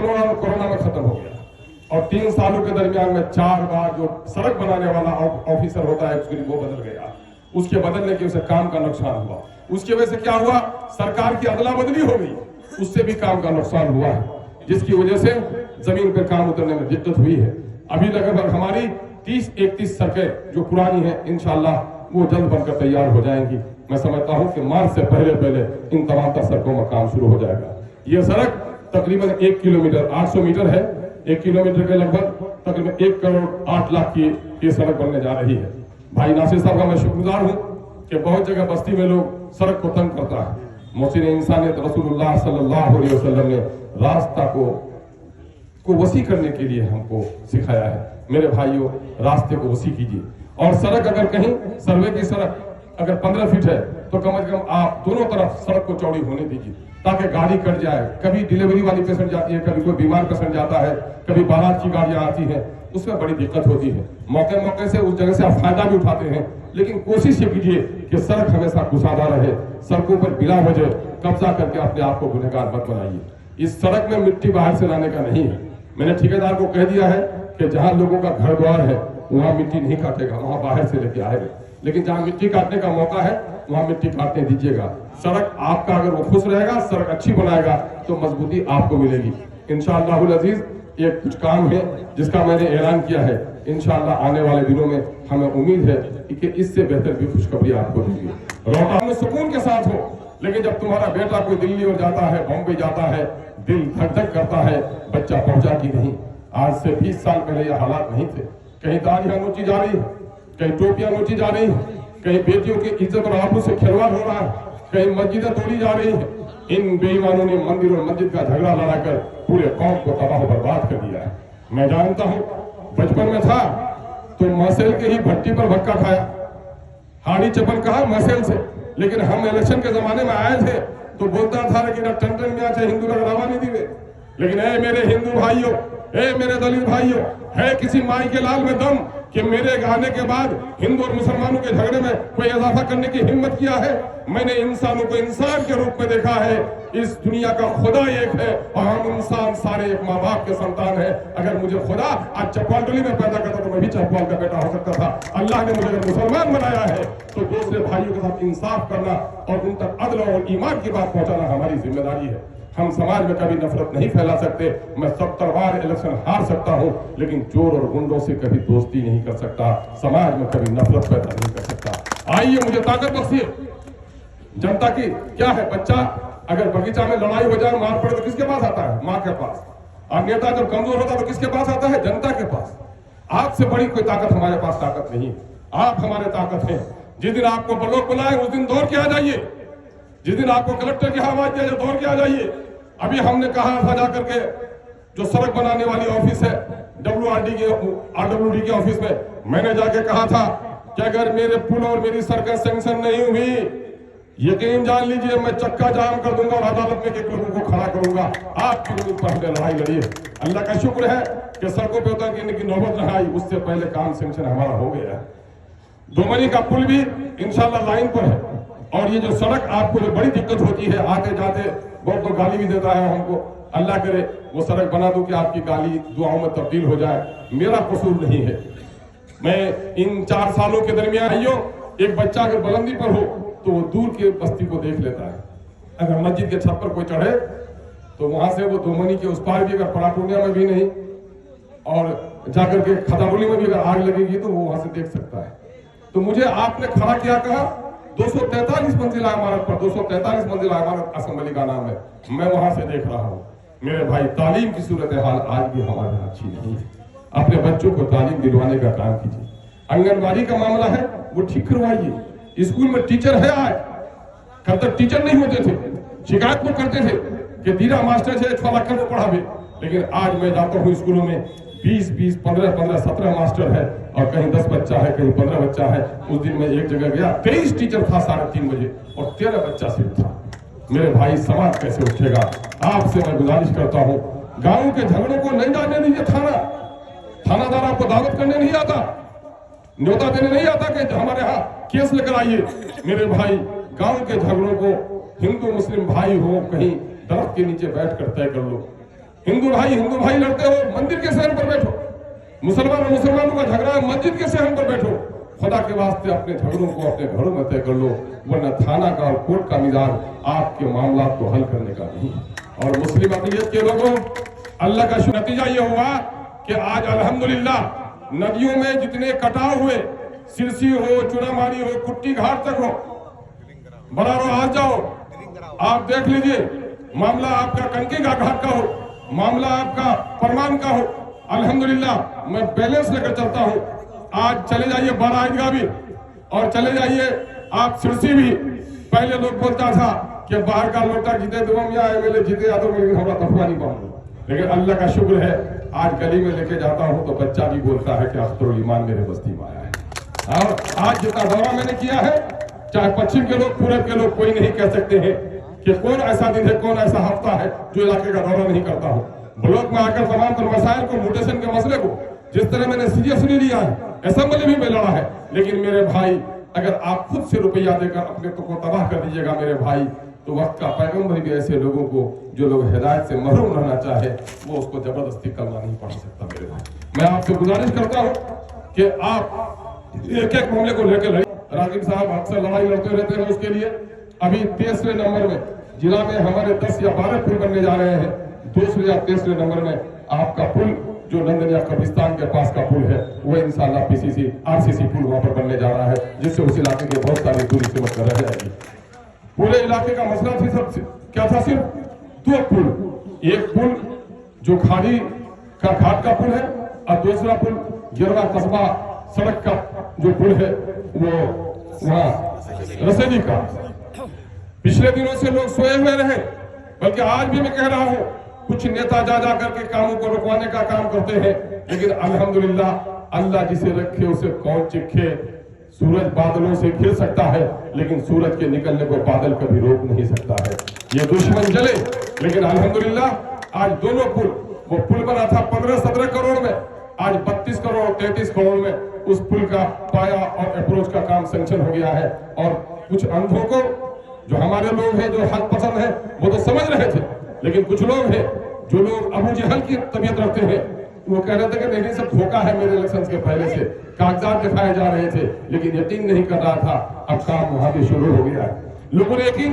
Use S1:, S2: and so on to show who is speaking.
S1: Corona में खत्म हो गया और 3 सालों के दरमियान में 4 बार जो सड़क बनाने वाला ऑफिसर होता है वो बदल गया। उसके बदलने की उसे काम का नुकसान हुआ। उसकी वजह से क्या हुआ, सरकार की अदला बदली हो गई, उससे भी काम का नुकसान हुआ है, जिसकी वजह से जमीन पर काम उतरने में दिक्कत हुई है। अभी लगभग हमारी 30-31 सड़कें जो पुरानी है इंशाल्लाह वो जल्द बनकर तैयार हो जाएंगी। मैं समझता हूं कि मार्च से पहले इन तमाम सड़कों में काम शुरू हो जाएगा। ये सड़क तकरीबन 1 किलोमीटर 800 मीटर है। 1 किलोमीटर के लगभग तकरीबन 1 करोड़ 8 लाख की ये सड़क बनने जा रही है। भाई नासिर साहब का मैं शुक्रगुजार हूँ कि बहुत जगह बस्ती में लोग सड़क को तंग करता है। मोहसिन इंसानियत रसूलुल्लाह सल्लल्लाहु अलैहि वसल्लम ने रास्ता को वसी करने के लिए हमको सिखाया है। मेरे भाइयों, रास्ते को वसी कीजिए और सड़क अगर कहीं सर्वे की सड़क अगर 15 फीट है तो कम से कम आप दोनों तरफ सड़क को चौड़ी होने दीजिए ताकि गाड़ी कट जाए। कभी डिलीवरी वाली पेशेंट जाती है, कभी कोई बीमार पेशेंट जाता है, कभी बारात की गाड़ियां आती हैं, उसमें बड़ी दिक्कत होती है। मौके से उस जगह से आप फायदा भी उठाते हैं, लेकिन कोशिश ये कीजिए कि सड़क हमेशा कुशादा रहे। सड़कों पर बिना वजह कब्जा करके अपने आप को गुनहगार मत बनाइए। इस सड़क में मिट्टी बाहर से लाने का नहीं है। मैंने ठेकेदार को कह दिया है कि जहां लोगों का घर द्वार है वहां मिट्टी नहीं काटेगा, वहां बाहर से लेके आएगा, लेकिन जहां मिट्टी काटने का मौका है वहां मिट्टी काटने दीजिएगा। सड़क आपका अगर वो खुश रहेगा, सड़क अच्छी बनाएगा तो मजबूती आपको मिलेगी इंशाअल्लाहुल अजीज। ये कुछ काम है जिसका मैंने ऐलान किया है, इंशाअल्लाह आने वाले दिनों में हमें उम्मीद है कि इससे बेहतर भी खुशखबरी आपको देंगे। रोहतास में सुकून के साथ हो, लेकिन जब तुम्हारा बेटा कोई दिल्ली और जाता है, बॉम्बे जाता है, दिल धक धक करता है, बच्चा पहुंचा कि नहीं। आज से 20 साल पहले ये हालात नहीं थे। कहीं दाढ़ियां नोची जा रही है, कहीं टोपियां नोची जा रही है, कहीं बेटियों की इज्जत और आबरू से खिलवाड़ हो रहा है, कहीं मस्जिदें तोड़ी जा रही है। इन बेईमानों ने मंदिर और मस्जिद का झगड़ा लड़ाकर पूरे कौम को तबाह बर्बाद कर दिया है। मैं जानता हूं, बचपन में था तो मसेल के ही भट्टी पर भक्का खाया, हाड़ी चपल कहा मसेल से, लेकिन हम इलेक्शन के जमाने में आए थे तो बोलता था कि टन में आचे हिंदू लोग रवा नहीं दिए। लेकिन ए मेरे हिंदू भाइयों, ए मेरे दलित भाइयों, है किसी माई के लाल में दम कि मेरे आने के बाद हिंदू और मुसलमानों के झगड़े में कोई इजाफा करने की हिम्मत किया है? मैंने इंसानों को इंसान के रूप में देखा है। इस दुनिया का खुदा एक है और हम इंसान सारे एक माँ बाप के संतान है। अगर मुझे खुदा आज चौपाल टोली में पैदा करता तो मैं भी चौपाल का बेटा हो सकता था। अल्लाह ने मुझे अगर मुसलमान बनाया है तो दूसरे भाइयों के साथ इंसाफ करना और उन तक अदल और ईमान की बात पहुंचाना हमारी जिम्मेदारी है। हम समाज में कभी नफरत नहीं फैला सकते। मैं 70 बार इलेक्शन हार सकता हूं, लेकिन चोर और गुंडों से कभी दोस्ती नहीं कर सकता, समाज में कभी नफरत पैदा नहीं कर सकता। आइए मुझे ताकत बख्शिए। जनता की क्या है, बच्चा अगर बगीचा में लड़ाई हो जाए, मार पड़े तो किसके पास आता है? माँ के पास। और नेता जब कमजोर होता है तो किसके पास आता है? जनता के पास। आपसे बड़ी कोई ताकत हमारे पास ताकत नहीं है, आप हमारे ताकत है। जिस दिन आपको लोग बुलाए उस दिन दौड़ के आ जाइए। जिस दिन आपको कलेक्टर की आवाज दिया दौड़ के आ जाइए। अभी हमने कहा था जाकर के जो सड़क बनाने वाली ऑफिस है RWD के ऑफिस में, मैंने जाके कहा था कि अगर मेरे पुल और मेरी सड़कें सैंक्शन नहीं हुई, यकीन जान लीजिए मैं चक्का जाम कर दूंगा और अदालत में एक लोगों को खड़ा करूंगा। आपकी जमीन पर हमने लड़ाई लड़ी है। अल्लाह का शुक्र है कि सड़कों पर उतरने की नौबत न आई, उससे पहले काम सैंक्शन हमारा हो गया है। दोमनी का पुल भी इंशाल्लाह लाइन पर है। और ये जो सड़क आपको जो बड़ी दिक्कत होती है, आते जाते बहुत लोग गाली भी देता है हमको, अल्लाह करे वो सड़क बना दो कि आपकी गाली दुआओं में तब्दील हो जाए। मेरा कसूर नहीं है। मैं इन 4 सालों के दरमियान एक बच्चा अगर बुलंदी पर हो तो वो दूर की बस्ती को देख लेता है। अगर मस्जिद के छत पर कोई चढ़े तो वहां से वो दोमनी के उस पार भी, अगर पराटूनिया में भी नहीं और जाकर के खदारुली में भी अगर आग लगेगी तो वो वहां से देख सकता है। तो मुझे आपने खड़ा किया, कहा 243 मंजिला इमारत पर, 243 मंजिला इमारत असेंबली का नाम है, मैं वहां से देख रहा हूँ। मेरे भाई, तालीम की सूरत हाल आज भी हमारे यहाँ अच्छी नहीं है। अपने बच्चों को तालीम दिलवाने का काम कीजिए। आंगनबाड़ी का मामला है वो ठीक करवाइए। स्कूल में टीचर है, आज कल तक टीचर नहीं होते थे, शिकायत तो करते थे कि दीरा मास्टर से फला कर पढ़ावे, लेकिन आज मैं जाता हूँ स्कूलों में 20-20, 15-15, 17 मास्टर है और कहीं 10 बच्चा है, कहीं 15 बच्चा है। उस दिन मैं एक जगह गया, 23 टीचर था 3:30 बजे और 13 बच्चा सिर्फ था। मेरे भाई, समाज कैसे उठेगा? आपसे मैं गुजारिश करता हूँ, गांव के झगड़ों को नहीं जाने दीजिए। थानादार आपको दावत करने नहीं आता, न्योता देने नहीं आता कि हमारे यहाँ केस लेकर आइए। मेरे भाई, गांव के झगड़ों को हिंदू मुस्लिम भाई हो, कहीं दरख्त के नीचे बैठ कर तय कर लो। हिंदू भाई लड़ते हो मंदिर के सहन पर बैठो, मुसलमान और मुसलमानों का झगड़ा है मस्जिद के सहन पर बैठो। खुदा के वास्ते अपने झगड़ों को अपने घरों में तय कर लो, वरना थाना का और कोर्ट का मिजाज आपके मामला को हल करने का नहीं। और मुस्लिम अक़लियत के लोगों, अल्लाह का नतीजा ये हुआ कि आज अल्हम्दुलिल्लाह नदियों में जितने कटाव हुए, सिरसी हो, चुनामारी हो, कुट्टी घाट तक हो, बरारो आ जाओ, आप देख लीजिए, मामला आपका कंकी का घाट का हो, मामला आपका परमान का हो, अल्हम्दुलिल्लाह मैं बैलेंस लेकर चलता हूं। आज चले जाइए बारा ईदगाह भी और चले जाइए आप सिरसी भी। पहले लोग बोलता था कि बाहर का लोटा जीते तो हम या एमएलए जीते या तो मैं हमारा तफवा नहीं पाऊंगा, लेकिन अल्लाह का शुक्र है आज गली में लेके जाता हूं तो बच्चा भी बोलता है कि अख्तरुल ईमान मेरे बस्ती में आया है। और आज जितना दौरा मैंने किया है, चाहे पश्चिम के लोग पूरब के लोग, कोई नहीं कह सकते हैं कि कौन ऐसा दिन है, कौन ऐसा हफ्ता है जो इलाके का दौरा नहीं करता हो। ब्लॉक में आकर तमाम तर मसाइल को, म्यूटेशन के मसले को जिस तरह मैंने सीरियसली लिया है, असेंबली भी में लड़ा है। लेकिन मेरे भाई, अगर आप खुद से रुपया देकर अपने को तबाह कर दीजिएगा मेरे भाई, तो वक्त का पैगंबर भी ऐसे लोगों को जो लोग हिदायत से महरूम रहना चाहे वो उसको जबरदस्ती कलमा नहीं पढ़ सकता। मेरे भाई, मैं आपसे गुजारिश करता हूँ कि आप एक एक मामले को लेकर लड़िए। राजीव साहब अक्सर लड़ाई लड़ते रहते हैं उसके लिए। अभी 23वें नंबर में जिला में हमारे 10 या 12 पुल बनने जा रहे हैं। 2 या 23वें नंबर में आपका पुल जो नंदनिया कब्रिस्तान के पास का पुल है वो इंशाल्लाह पीसीसी आरसीसी पुल वहां पर बनने जा रहा है, जिससे उस इलाके के बहुत सारी दूरी से मत रह जाएगी। पूरे इलाके का मसला थी सब क्या था, सिर्फ 2 पुल। एक पुल जो खाड़ी का घाट का पुल है और दूसरा पुल गिरवा कस्बा सड़क का जो पुल है वो वहां रसेली का। पिछले दिनों से लोग सोए हुए रहे, बल्कि आज भी मैं कह रहा हूं कुछ नेता जा करके कामों को रुकवाने का काम करते हैं, लेकिन अल्हम्दुलिल्लाह अल्लाह जिसे रखे उसे कौन चिखे। सूरज बादलों से घिर सकता है, लेकिन सूरज के निकलने को बादल कभी रोक नहीं सकता है। ये दुश्मन जले, लेकिन अल्हम्दुलिल्लाह आज दोनों पुल, वो पुल बना था 15-17 करोड़ में, आज 32 करोड़ 33 करोड़ में उस पुल का पाया और अप्रोच का काम सैंक्शन हो गया है। और कुछ अंधों को, जो हमारे लोग हैं जो हक पसंद है, वो तो समझ रहे थे, लेकिन कुछ लोग हैं जो लोग अबू जहल की तबीयत रखते हैं, वो कह रहे थे कि नहीं सब धोखा है, मेरे इलेक्शन के पहले से कागजात दिखाए जा रहे थे, लेकिन यकीन नहीं कर रहा था। अब काम वहां भी शुरू हो गया है, लोगों ने यकीन